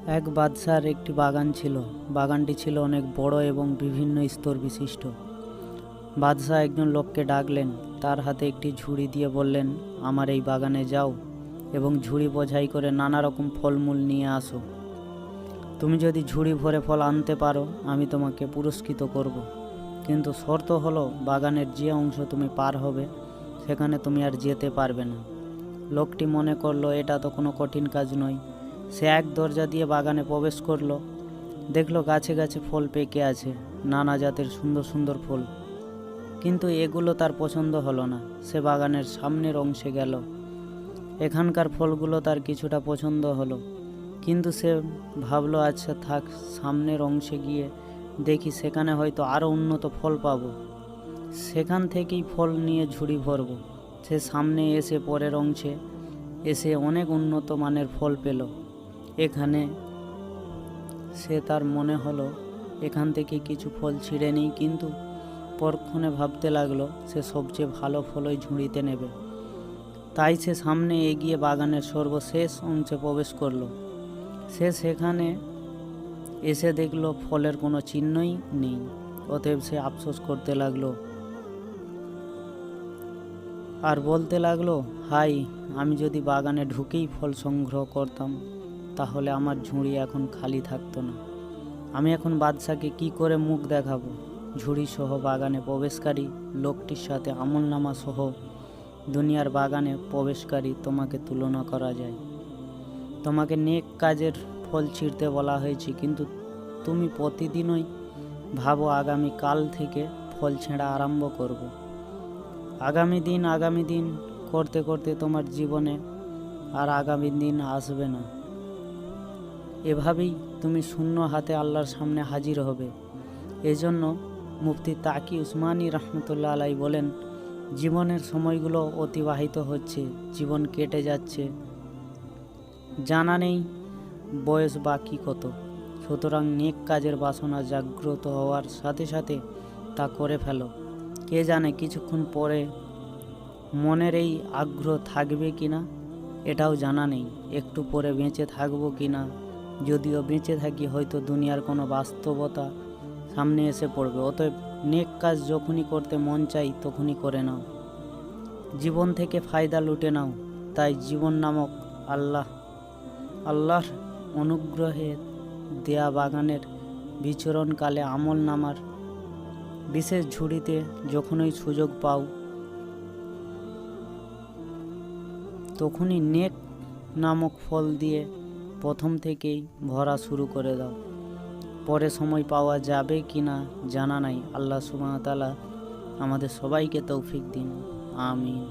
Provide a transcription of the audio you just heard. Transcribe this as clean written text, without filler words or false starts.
এক বাদশার একটি বাগান ছিল। বাগানটি ছিল অনেক বড় এবং বিভিন্ন স্তর বিশিষ্ট। বাদশাহ একজন লোককে ডাকলেন, তার হাতে একটি ঝুড়ি দিয়ে বললেন, আমার এই বাগানে যাও এবং ঝুড়ি বোঝাই করে নানা রকম ফলমূল নিয়ে আসো। তুমি যদি ঝুড়ি ভরে ফল আনতে পারো, আমি তোমাকে পুরস্কৃত করব। কিন্তু শর্ত হলো, বাগানের যে অংশ তুমি পার হবে সেখানে তুমি আর যেতে পারবে না। লোকটি মনে করলো এটা তো কোনো কঠিন কাজ নয়। সে এক দরজা দিয়ে বাগানে প্রবেশ করলো। দেখলো গাছে গাছে ফল পেকে আছে, নানা জাতের সুন্দর সুন্দর ফল। কিন্তু এগুলো তার পছন্দ হলো না। সে বাগানের সামনের অংশে গেল। এখানকার ফলগুলো তার কিছুটা পছন্দ হলো, কিন্তু সে ভাবলো আচ্ছা থাক, সামনের অংশে গিয়ে দেখি, সেখানে হয়তো আরও উন্নত ফল পাবো, সেখান থেকেই ফল নিয়ে ঝুড়ি ভরবো। সে সামনে এসে পরের অংশে এসে অনেক উন্নত মানের ফল পেল। এখানে সে তার মনে হলো এখান থেকে কিছু ফল ছিঁড়ে নিই, কিন্তু পরক্ষণে ভাবতে লাগলো সে সবচেয়ে ভালো ফলই ঝুড়িতে নেবে। তাই সে সামনে এগিয়ে বাগানের সর্বশেষ অংশে প্রবেশ করলো। সে সেখানে এসে দেখলো ফলের কোনো চিহ্নই নেই। অতএব সে আফসোস করতে লাগলো আর বলতে লাগলো, হাই, আমি যদি বাগানে ঢুকেই ফল সংগ্রহ করতাম তাহলে আমার ঝুড়ি এখন খালি থাকতো না। আমি এখন বাদশাকে কি করে মুখ দেখাবো? ঝুড়ি সহ বাগানে প্রবেশকারী লোকটির সাথে আমলনামা সহ দুনিয়ার বাগানে প্রবেশকারী তোমাকে তুলনা করা যায়। তোমাকে নেক কাজের ফল ছিঁড়তে বলা হয়েছে, কিন্তু তুমি প্রতিদিনই ভাবো আগামী কাল থেকে ফল ছেঁড়া আরম্ভ করব। আগামী দিন করতে করতে তোমার জীবনে আর আগামী দিন আসবে না। এভাবেই তুমি শূন্য হাতে আল্লাহর সামনে হাজির হবে। এজন্য মুফতি তাকি উসমানী রহমতুল্লাহ আলাই বলেন, জীবনের সময়গুলো অতিবাহিত হচ্ছে, জীবন কেটে যাচ্ছে, জানা নেই বয়স বাকি কত। সুতরাং নেক কাজের বাসনা জাগ্রত হওয়ার সাথে সাথে তা করে ফেলো। কে জানে কিছুক্ষণ পরে মনের এই আগ্রহ থাকবে কিনা, এটাও জানা নেই। একটু পরে বেঁচে থাকবো কিনা, যদিও বেঁচে থাকি হয়তো দুনিয়ার কোনো বাস্তবতা সামনে এসে পড়বে। অতএব নেক কাজ যখনই করতে মন চাই তখনই করে নাও, জীবন থেকে ফায়দা লুটে নাও। তাই জীবন নামক আল্লাহর অনুগ্রহে দেয়া বাগানের বিচরণকালে আমল নামার বিশেষ ঝুড়িতে যখনই সুযোগ পাও তখনই নেক নামক ফল দিয়ে প্রথম থেকেই ভরা শুরু করে দাও। পরে সময় পাওয়া যাবে কি না জানা নাই। আল্লাহ সুবহানাহু ওয়া তাআলা আমাদের সবাইকে তৌফিক দিন। আমিন।